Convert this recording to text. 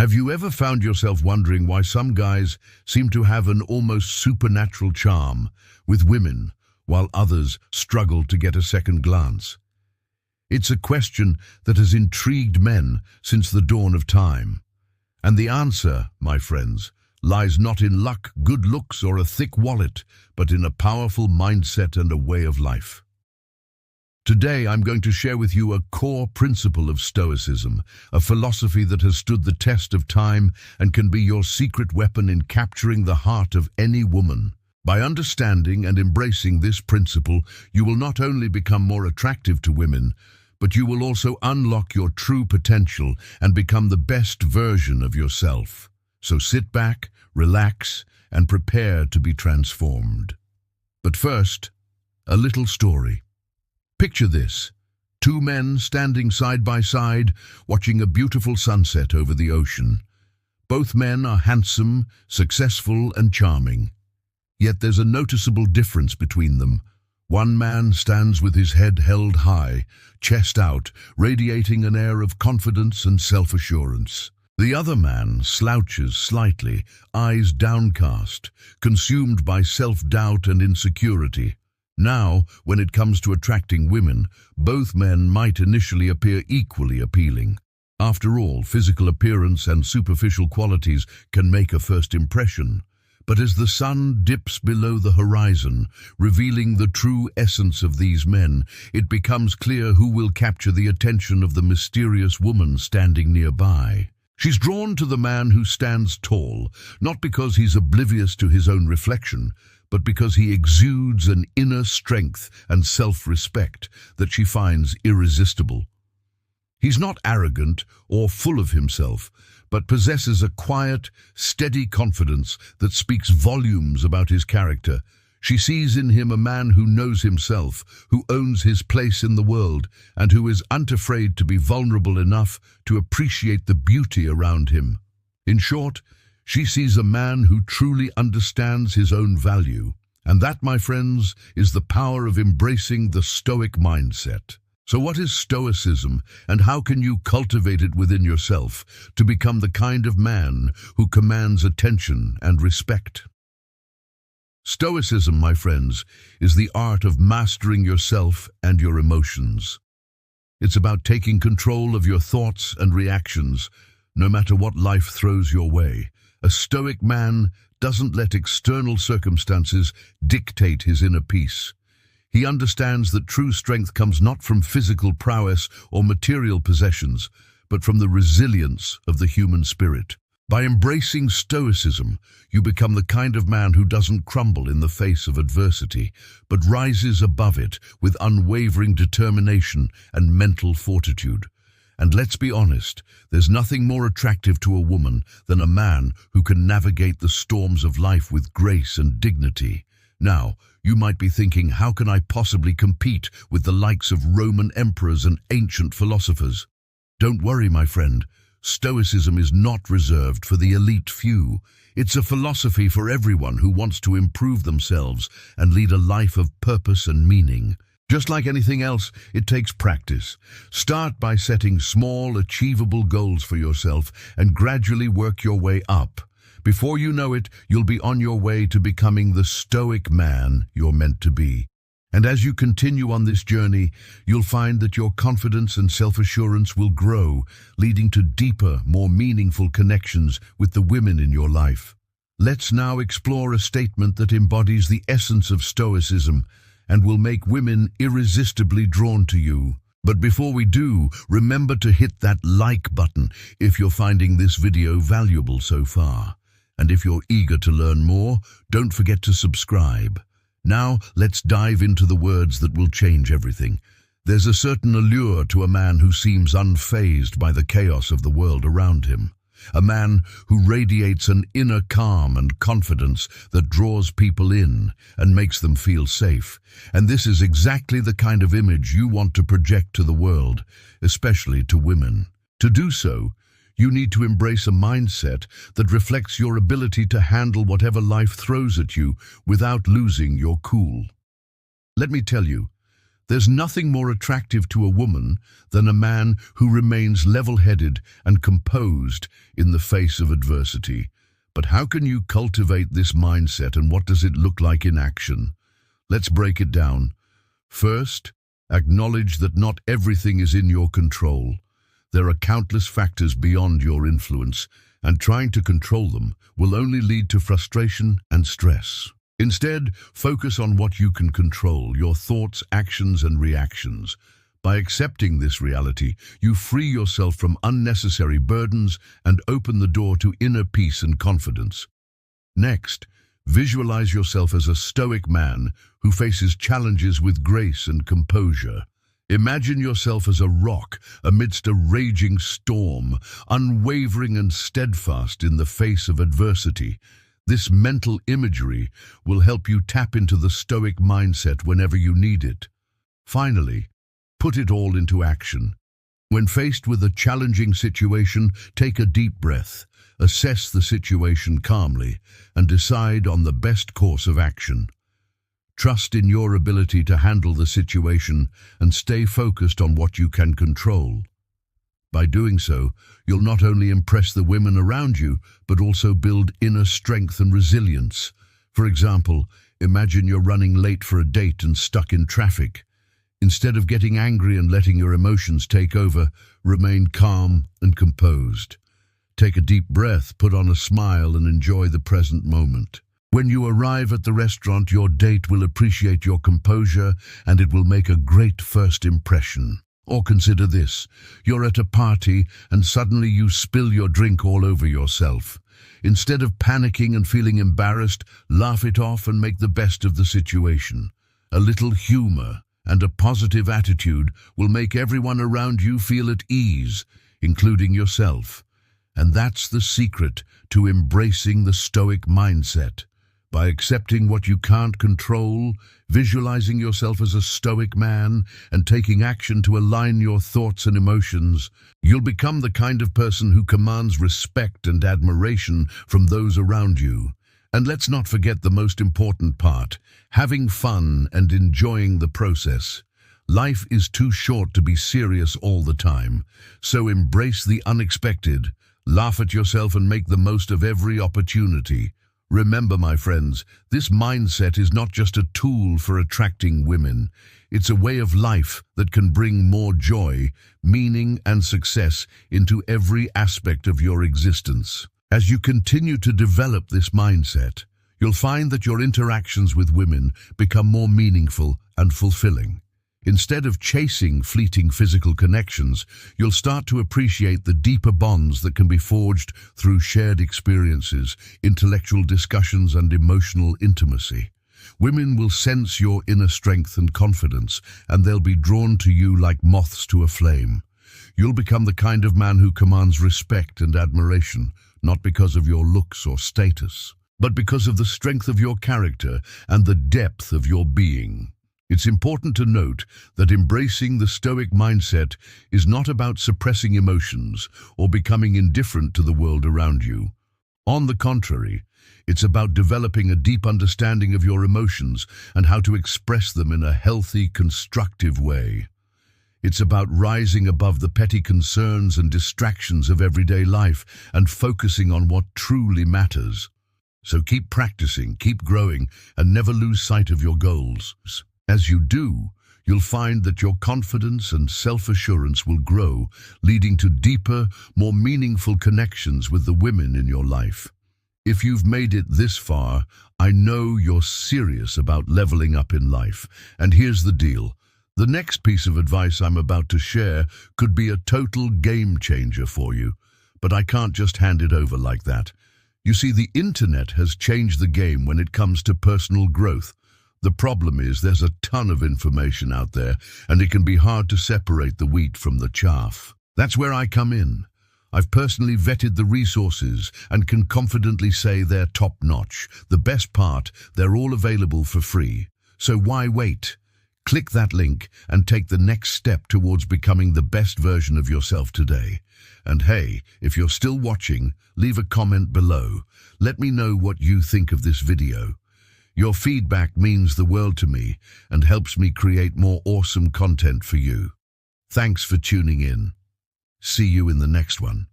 Have you ever found yourself wondering why some guys seem to have an almost supernatural charm with women, while others struggle to get a second glance? It's a question that has intrigued men since the dawn of time. And the answer, my friends, lies not in luck, good looks, or a thick wallet, but in a powerful mindset and a way of life. Today, I'm going to share with you a core principle of Stoicism, a philosophy that has stood the test of time and can be your secret weapon in capturing the heart of any woman. By understanding and embracing this principle, you will not only become more attractive to women, but you will also unlock your true potential and become the best version of yourself. So sit back, relax, and prepare to be transformed. But first, a little story. Picture this: two men standing side by side, watching a beautiful sunset over the ocean. Both men are handsome, successful, and charming. Yet there's a noticeable difference between them. One man stands with his head held high, chest out, radiating an air of confidence and self-assurance. The other man slouches slightly, eyes downcast, consumed by self-doubt and insecurity. Now, when it comes to attracting women, both men might initially appear equally appealing. After all, physical appearance and superficial qualities can make a first impression. But as the sun dips below the horizon, revealing the true essence of these men, it becomes clear who will capture the attention of the mysterious woman standing nearby. She's drawn to the man who stands tall, not because he's oblivious to his own reflection, but because he exudes an inner strength and self-respect that she finds irresistible. He's not arrogant or full of himself, but possesses a quiet, steady confidence that speaks volumes about his character. She sees in him a man who knows himself, who owns his place in the world, and who is unafraid to be vulnerable enough to appreciate the beauty around him. In short, she sees a man who truly understands his own value. And that, my friends, is the power of embracing the Stoic mindset. So what is Stoicism, and how can you cultivate it within yourself to become the kind of man who commands attention and respect? Stoicism, my friends, is the art of mastering yourself and your emotions. It's about taking control of your thoughts and reactions, no matter what life throws your way. A Stoic man doesn't let external circumstances dictate his inner peace. He understands that true strength comes not from physical prowess or material possessions, but from the resilience of the human spirit. By embracing Stoicism, you become the kind of man who doesn't crumble in the face of adversity, but rises above it with unwavering determination and mental fortitude. And let's be honest, there's nothing more attractive to a woman than a man who can navigate the storms of life with grace and dignity. Now, you might be thinking, how can I possibly compete with the likes of Roman emperors and ancient philosophers? Don't worry, my friend. Stoicism is not reserved for the elite few. It's a philosophy for everyone who wants to improve themselves and lead a life of purpose and meaning. Just like anything else, it takes practice. Start by setting small, achievable goals for yourself and gradually work your way up. Before you know it, you'll be on your way to becoming the Stoic man you're meant to be. And as you continue on this journey, you'll find that your confidence and self-assurance will grow, leading to deeper, more meaningful connections with the women in your life. Let's now explore a statement that embodies the essence of Stoicism and will make women irresistibly drawn to you. But before we do, remember to hit that like button if you're finding this video valuable so far. And if you're eager to learn more, don't forget to subscribe. Now, let's dive into the words that will change everything. There's a certain allure to a man who seems unfazed by the chaos of the world around him. A man who radiates an inner calm and confidence that draws people in and makes them feel safe. And this is exactly the kind of image you want to project to the world, especially to women. To do so, you need to embrace a mindset that reflects your ability to handle whatever life throws at you without losing your cool. Let me tell you, There's nothing more attractive to a woman than a man who remains level-headed and composed in the face of adversity. But how can you cultivate this mindset, and what does it look like in action? Let's break it down. First, acknowledge that not everything is in your control. There are countless factors beyond your influence, and trying to control them will only lead to frustration and stress. Instead, focus on what you can control, your thoughts, actions, and reactions. By accepting this reality, you free yourself from unnecessary burdens and open the door to inner peace and confidence. Next, visualize yourself as a stoic man who faces challenges with grace and composure. Imagine yourself as a rock amidst a raging storm, unwavering and steadfast in the face of adversity. This mental imagery will help you tap into the Stoic mindset whenever you need it. Finally, put it all into action. When faced with a challenging situation, take a deep breath, assess the situation calmly, and decide on the best course of action. Trust in your ability to handle the situation and stay focused on what you can control. By doing so, you'll not only impress the women around you, but also build inner strength and resilience. For example, imagine you're running late for a date and stuck in traffic. Instead of getting angry and letting your emotions take over, remain calm and composed. Take a deep breath, put on a smile, and enjoy the present moment. When you arrive at the restaurant, your date will appreciate your composure, and it will make a great first impression. Or consider this: you're at a party and suddenly you spill your drink all over yourself. Instead of panicking and feeling embarrassed, laugh it off and make the best of the situation. A little humor and a positive attitude will make everyone around you feel at ease, including yourself. And that's the secret to embracing the Stoic mindset. By accepting what you can't control, visualizing yourself as a stoic man, and taking action to align your thoughts and emotions, you'll become the kind of person who commands respect and admiration from those around you. And let's not forget the most important part: having fun and enjoying the process. Life is too short to be serious all the time, so embrace the unexpected, laugh at yourself, and make the most of every opportunity. Remember, my friends, this mindset is not just a tool for attracting women. It's a way of life that can bring more joy, meaning, and success into every aspect of your existence. As you continue to develop this mindset, you'll find that your interactions with women become more meaningful and fulfilling. Instead of chasing fleeting physical connections, you'll start to appreciate the deeper bonds that can be forged through shared experiences, intellectual discussions, and emotional intimacy. Women will sense your inner strength and confidence, and they'll be drawn to you like moths to a flame. You'll become the kind of man who commands respect and admiration, not because of your looks or status, but because of the strength of your character and the depth of your being. It's important to note that embracing the Stoic mindset is not about suppressing emotions or becoming indifferent to the world around you. On the contrary, it's about developing a deep understanding of your emotions and how to express them in a healthy, constructive way. It's about rising above the petty concerns and distractions of everyday life and focusing on what truly matters. So keep practicing, keep growing, and never lose sight of your goals. As you do, you'll find that your confidence and self-assurance will grow, leading to deeper, more meaningful connections with the women in your life. If you've made it this far, I know you're serious about leveling up in life. And here's the deal: the next piece of advice I'm about to share could be a total game changer for you. But I can't just hand it over like that. You see, the internet has changed the game when it comes to personal growth. The problem is there's a ton of information out there, and it can be hard to separate the wheat from the chaff. That's where I come in. I've personally vetted the resources and can confidently say they're top-notch. The best part, they're all available for free. So why wait? Click that link and take the next step towards becoming the best version of yourself today. And hey, if you're still watching, leave a comment below. Let me know what you think of this video. Your feedback means the world to me and helps me create more awesome content for you. Thanks for tuning in. See you in the next one.